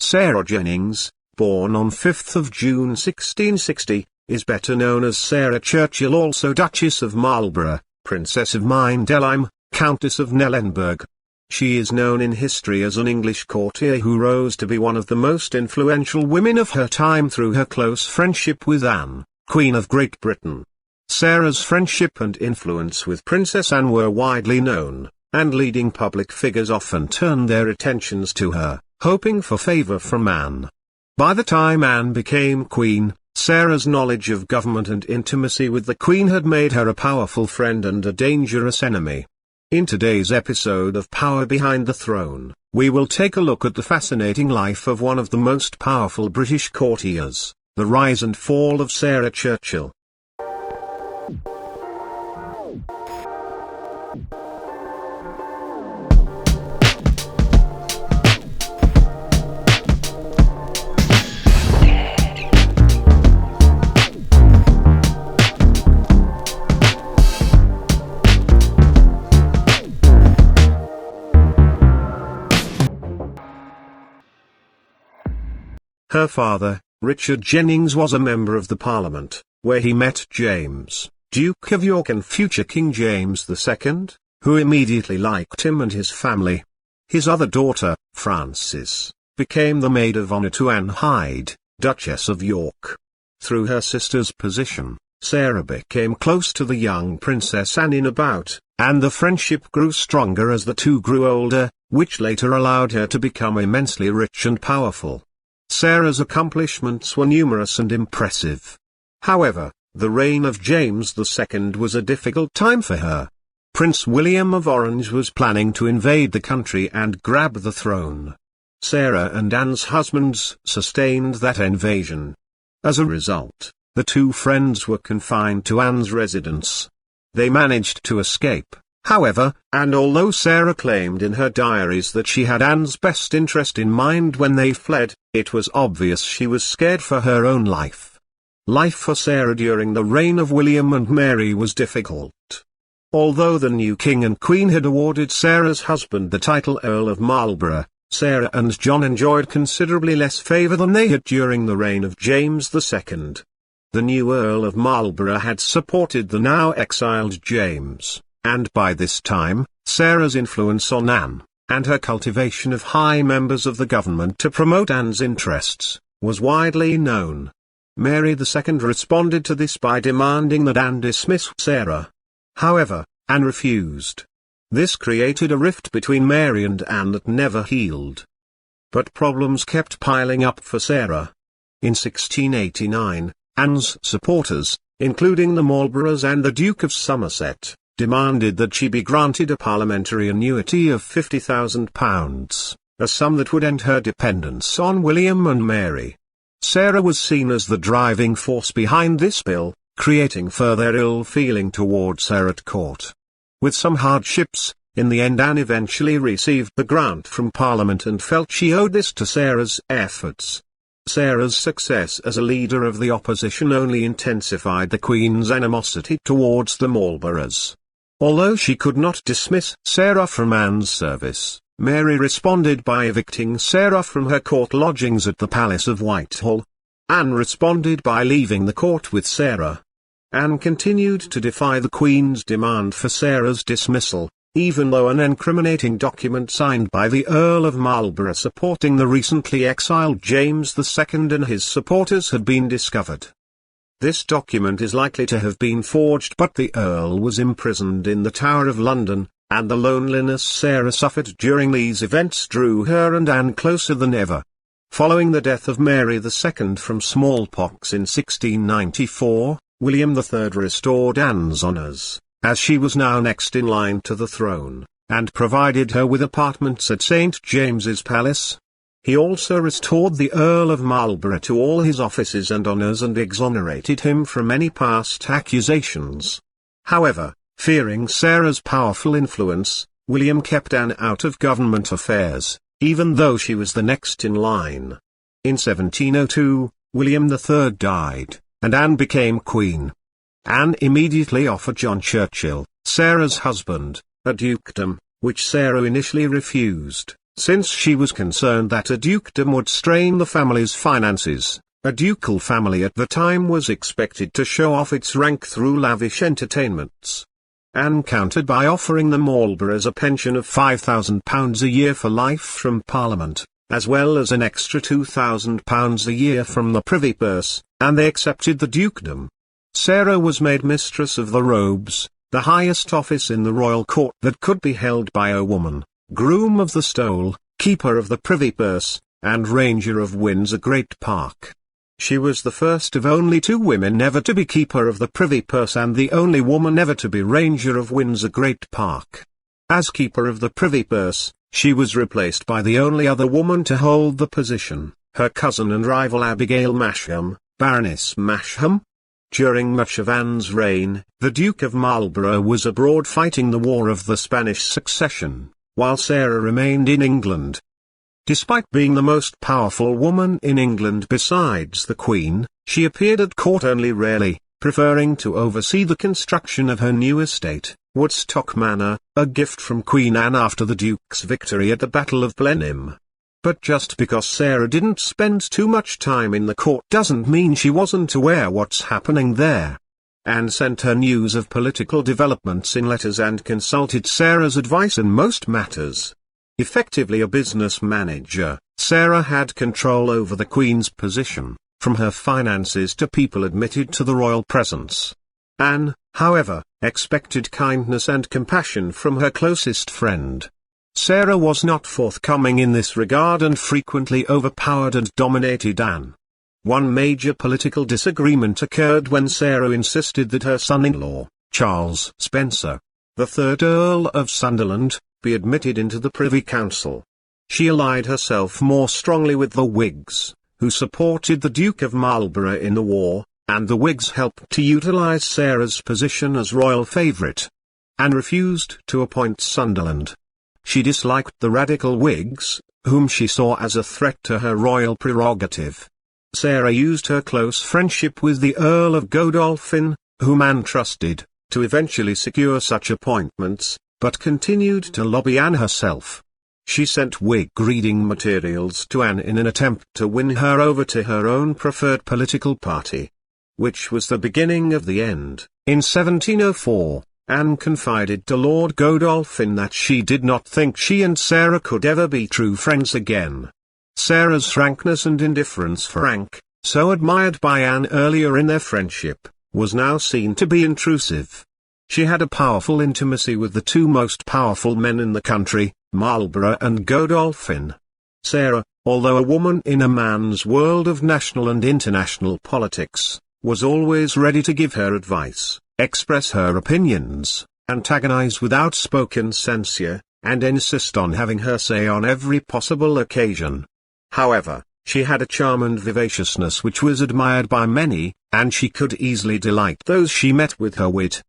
Sarah Jennings, born on 5th of June 1660, is better known as Sarah Churchill, also Duchess of Marlborough, Princess of Mindellheim, Countess of Nellenberg. She is known in history as an English courtier who rose to be one of the most influential women of her time through her close friendship with Anne, Queen of Great Britain. Sarah's friendship and influence with Princess Anne were widely known, and leading public figures often turned their attentions to her, hoping for favour from Anne. By the time Anne became queen, Sarah's knowledge of government and intimacy with the Queen had made her a powerful friend and a dangerous enemy. In today's episode of Power Behind the Throne, we will take a look at the fascinating life of one of the most powerful British courtiers, the rise and fall of Sarah Churchill. Her father, Richard Jennings, was a member of the Parliament, where he met James, Duke of York and future King James II, who immediately liked him and his family. His other daughter, Frances, became the maid of honour to Anne Hyde, Duchess of York. Through her sister's position, Sarah became close to the young Princess Anne in about, and the friendship grew stronger as the two grew older, which later allowed her to become immensely rich and powerful. Sarah's accomplishments were numerous and impressive. However, the reign of James II was a difficult time for her. Prince William of Orange was planning to invade the country and grab the throne. Sarah and Anne's husbands sustained that invasion. As a result, the two friends were confined to Anne's residence. They managed to escape, however, and although Sarah claimed in her diaries that she had Anne's best interest in mind when they fled, it was obvious she was scared for her own life. Life for Sarah during the reign of William and Mary was difficult. Although the new king and queen had awarded Sarah's husband the title Earl of Marlborough, Sarah and John enjoyed considerably less favour than they had during the reign of James II. The new Earl of Marlborough had supported the now exiled James, and by this time, Sarah's influence on Anne, and her cultivation of high members of the government to promote Anne's interests, was widely known. Mary II responded to this by demanding that Anne dismiss Sarah. However, Anne refused. This created a rift between Mary and Anne that never healed. But problems kept piling up for Sarah. In 1689, Anne's supporters, including the Marlboroughs and the Duke of Somerset, demanded that she be granted a parliamentary annuity of £50,000, a sum that would end her dependence on William and Mary. Sarah was seen as the driving force behind this bill, creating further ill feeling towards her at court. With some hardships, in the end Anne eventually received the grant from Parliament and felt she owed this to Sarah's efforts. Sarah's success as a leader of the opposition only intensified the Queen's animosity towards the Marlboroughs. Although she could not dismiss Sarah from Anne's service, Mary responded by evicting Sarah from her court lodgings at the Palace of Whitehall. Anne responded by leaving the court with Sarah. Anne continued to defy the Queen's demand for Sarah's dismissal, even though an incriminating document signed by the Earl of Marlborough supporting the recently exiled James II and his supporters had been discovered. This document is likely to have been forged, but the Earl was imprisoned in the Tower of London, and the loneliness Sarah suffered during these events drew her and Anne closer than ever. Following the death of Mary II from smallpox in 1694, William III restored Anne's honours, as she was now next in line to the throne, and provided her with apartments at St. James's Palace. He also restored the Earl of Marlborough to all his offices and honours and exonerated him from any past accusations. However, fearing Sarah's powerful influence, William kept Anne out of government affairs, even though she was the next in line. In 1702, William III died, and Anne became queen. Anne immediately offered John Churchill, Sarah's husband, a dukedom, which Sarah initially refused, Since she was concerned that a dukedom would strain the family's finances, a ducal family at the time was expected to show off its rank through lavish entertainments. Anne countered by offering the Marlboroughs a pension of £5,000 a year for life from Parliament, as well as an extra £2,000 a year from the Privy Purse, and they accepted the dukedom. Sarah was made Mistress of the Robes, the highest office in the royal court that could be held by a woman, Groom of the Stole, Keeper of the Privy Purse, and Ranger of Windsor Great Park. She was the first of only 2 women never to be Keeper of the Privy Purse and the only woman ever to be Ranger of Windsor Great Park. As Keeper of the Privy Purse, she was replaced by the only other woman to hold the position, her cousin and rival Abigail Masham, Baroness Masham. During much of Anne's reign, the Duke of Marlborough was abroad fighting the War of the Spanish Succession, while Sarah remained in England. Despite being the most powerful woman in England besides the Queen, she appeared at court only rarely, preferring to oversee the construction of her new estate, Woodstock Manor, a gift from Queen Anne after the Duke's victory at the Battle of Blenheim. But just because Sarah didn't spend too much time in the court doesn't mean she wasn't aware what's happening there. Anne sent her news of political developments in letters and consulted Sarah's advice in most matters. Effectively a business manager, Sarah had control over the Queen's position, from her finances to people admitted to the royal presence. Anne, however, expected kindness and compassion from her closest friend. Sarah was not forthcoming in this regard and frequently overpowered and dominated Anne. One major political disagreement occurred when Sarah insisted that her son-in-law, Charles Spencer, the 3rd Earl of Sunderland, be admitted into the Privy Council. She allied herself more strongly with the Whigs, who supported the Duke of Marlborough in the war, and the Whigs helped to utilize Sarah's position as royal favourite. Anne refused to appoint Sunderland. She disliked the radical Whigs, whom she saw as a threat to her royal prerogative. Sarah used her close friendship with the Earl of Godolphin, whom Anne trusted, to eventually secure such appointments, but continued to lobby Anne herself. She sent Whig reading materials to Anne in an attempt to win her over to her own preferred political party. Which was the beginning of the end. In 1704, Anne confided to Lord Godolphin that she did not think she and Sarah could ever be true friends again. Sarah's frankness and indifference for rank, so admired by Anne earlier in their friendship, was now seen to be intrusive. She had a powerful intimacy with the 2 most powerful men in the country, Marlborough and Godolphin. Sarah, although a woman in a man's world of national and international politics, was always ready to give her advice, express her opinions, antagonize with outspoken censure, and insist on having her say on every possible occasion. However, she had a charm and vivaciousness which was admired by many, and she could easily delight those she met with her wit.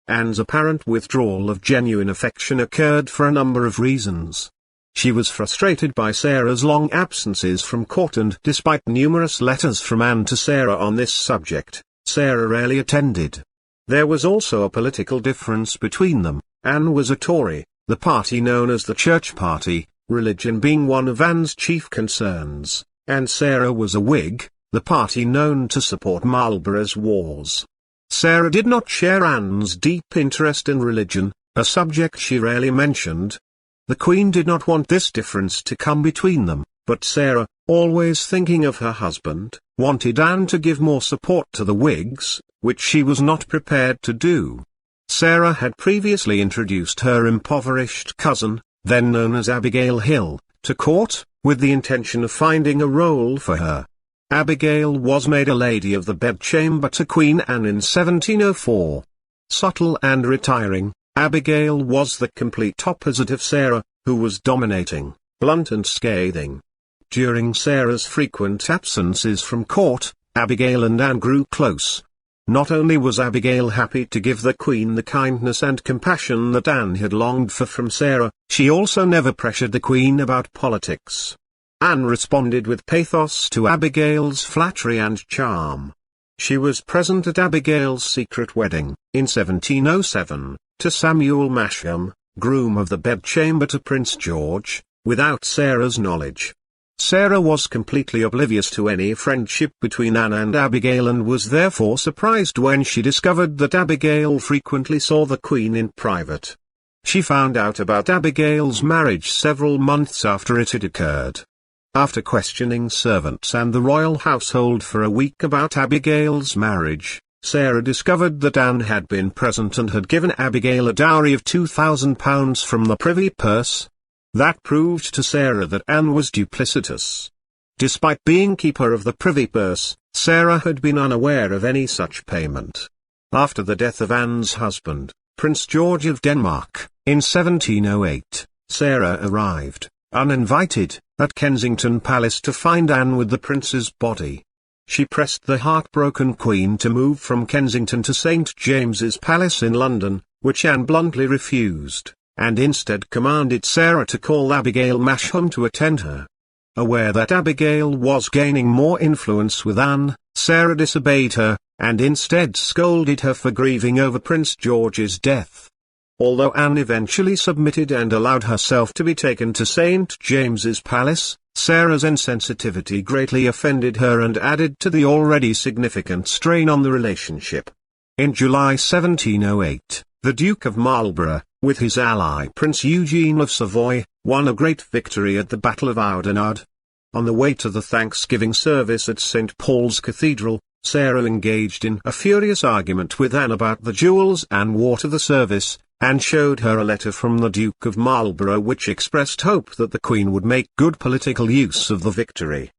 Anne's apparent withdrawal of genuine affection occurred for a number of reasons. She was frustrated by Sarah's long absences from court, and despite numerous letters from Anne to Sarah on this subject, Sarah rarely attended. There was also a political difference between them. Anne was a Tory, the party known as the Church Party, religion being one of Anne's chief concerns, and Sarah was a Whig, the party known to support Marlborough's wars. Sarah did not share Anne's deep interest in religion, a subject she rarely mentioned. The Queen did not want this difference to come between them, but Sarah, always thinking of her husband, wanted Anne to give more support to the Whigs, which she was not prepared to do. Sarah had previously introduced her impoverished cousin, then known as Abigail Hill, to court, with the intention of finding a role for her. Abigail was made a Lady of the Bedchamber to Queen Anne in 1704. Subtle and retiring, Abigail was the complete opposite of Sarah, who was dominating, blunt and scathing. During Sarah's frequent absences from court, Abigail and Anne grew close. Not only was Abigail happy to give the Queen the kindness and compassion that Anne had longed for from Sarah, she also never pressured the Queen about politics. Anne responded with pathos to Abigail's flattery and charm. She was present at Abigail's secret wedding, in 1707, to Samuel Masham, groom of the bedchamber to Prince George, without Sarah's knowledge. Sarah was completely oblivious to any friendship between Anne and Abigail and was therefore surprised when she discovered that Abigail frequently saw the Queen in private. She found out about Abigail's marriage several months after it had occurred. After questioning servants and the royal household for a week about Abigail's marriage, Sarah discovered that Anne had been present and had given Abigail a dowry of £2,000 from the privy purse. That proved to Sarah that Anne was duplicitous. Despite being keeper of the privy purse, Sarah had been unaware of any such payment. After the death of Anne's husband, Prince George of Denmark, in 1708, Sarah arrived, uninvited, at Kensington Palace to find Anne with the prince's body. She pressed the heartbroken Queen to move from Kensington to St. James's Palace in London, which Anne bluntly refused, and instead commanded Sarah to call Abigail Masham to attend her. Aware that Abigail was gaining more influence with Anne, Sarah disobeyed her, and instead scolded her for grieving over Prince George's death. Although Anne eventually submitted and allowed herself to be taken to St. James's Palace, Sarah's insensitivity greatly offended her and added to the already significant strain on the relationship. In July 1708, the Duke of Marlborough, with his ally Prince Eugene of Savoy, won a great victory at the Battle of Oudenarde. On the way to the Thanksgiving service at St. Paul's Cathedral, Sarah engaged in a furious argument with Anne about the jewels Anne wore to the service, and showed her a letter from the Duke of Marlborough which expressed hope that the Queen would make good political use of the victory.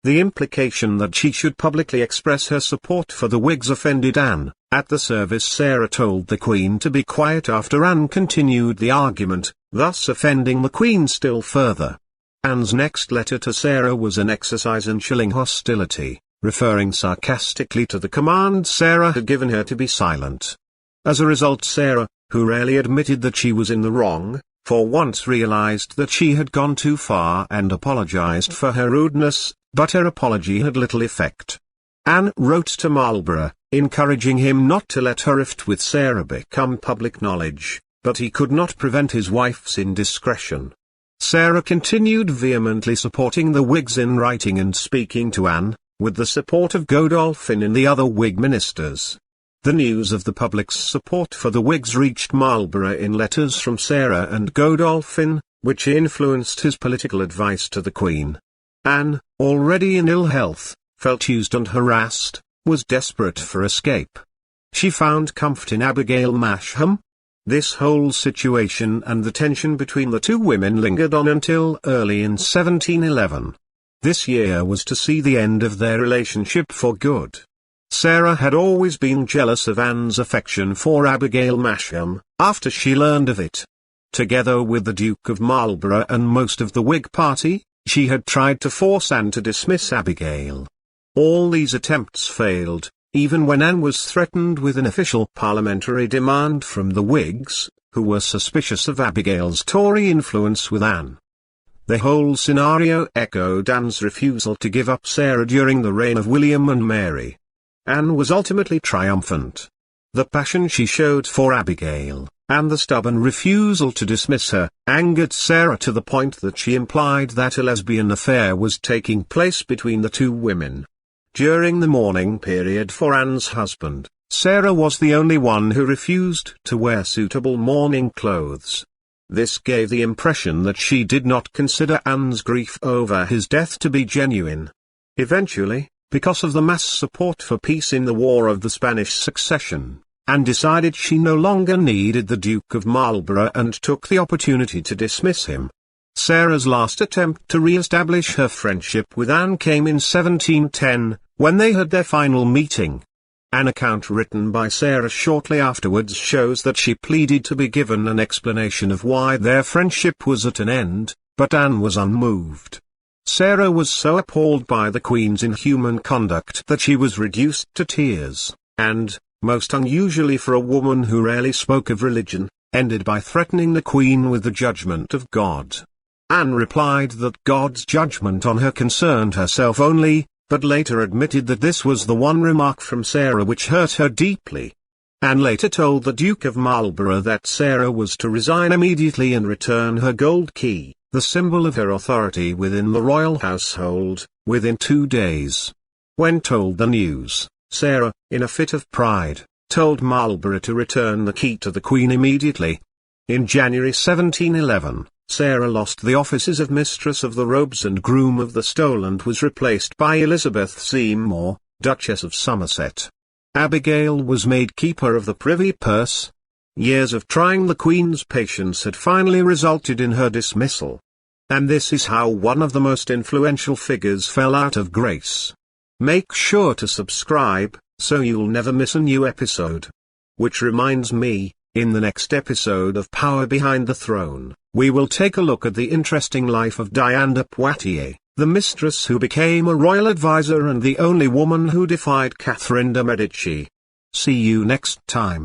The implication that she should publicly express her support for the Whigs offended Anne. At the service Sarah told the Queen to be quiet after Anne continued the argument, thus offending the Queen still further. Anne's next letter to Sarah was an exercise in chilling hostility, referring sarcastically to the command Sarah had given her to be silent. As a result, Sarah, who rarely admitted that she was in the wrong, for once realized that she had gone too far and apologized for her rudeness, but her apology had little effect. Anne wrote to Marlborough, encouraging him not to let her rift with Sarah become public knowledge, but he could not prevent his wife's indiscretion. Sarah continued vehemently supporting the Whigs in writing and speaking to Anne, with the support of Godolphin and the other Whig ministers. The news of the public's support for the Whigs reached Marlborough in letters from Sarah and Godolphin, which influenced his political advice to the Queen. Anne, already in ill health, felt used and harassed, was desperate for escape. She found comfort in Abigail Masham. This whole situation and the tension between the two women lingered on until early in 1711. This year was to see the end of their relationship for good. Sarah had always been jealous of Anne's affection for Abigail Masham, after she learned of it. Together with the Duke of Marlborough and most of the Whig party, she had tried to force Anne to dismiss Abigail. All these attempts failed, even when Anne was threatened with an official parliamentary demand from the Whigs, who were suspicious of Abigail's Tory influence with Anne. The whole scenario echoed Anne's refusal to give up Sarah during the reign of William and Mary. Anne was ultimately triumphant. The passion she showed for Abigail, and the stubborn refusal to dismiss her, angered Sarah to the point that she implied that a lesbian affair was taking place between the two women. During the mourning period for Anne's husband, Sarah was the only one who refused to wear suitable mourning clothes. This gave the impression that she did not consider Anne's grief over his death to be genuine. Eventually, because of the mass support for peace in the War of the Spanish Succession, Anne decided she no longer needed the Duke of Marlborough and took the opportunity to dismiss him. Sarah's last attempt to re-establish her friendship with Anne came in 1710, when they had their final meeting. An account written by Sarah shortly afterwards shows that she pleaded to be given an explanation of why their friendship was at an end, but Anne was unmoved. Sarah was so appalled by the Queen's inhuman conduct that she was reduced to tears, and, most unusually for a woman who rarely spoke of religion, ended by threatening the Queen with the judgment of God. Anne replied that God's judgment on her concerned herself only, but later admitted that this was the one remark from Sarah which hurt her deeply. Anne later told the Duke of Marlborough that Sarah was to resign immediately and return her gold key, the symbol of her authority within the royal household, within 2 days. When told the news, Sarah, in a fit of pride, told Marlborough to return the key to the Queen immediately. In January 1711, Sarah lost the offices of Mistress of the Robes and Groom of the Stole and was replaced by Elizabeth Seymour, Duchess of Somerset. Abigail was made Keeper of the Privy Purse. Years of trying the Queen's patience had finally resulted in her dismissal. And this is how one of the most influential figures fell out of grace. Make sure to subscribe, so you'll never miss a new episode. Which reminds me, in the next episode of Power Behind the Throne, we will take a look at the interesting life of Diane de Poitiers, the mistress who became a royal advisor and the only woman who defied Catherine de' Medici. See you next time.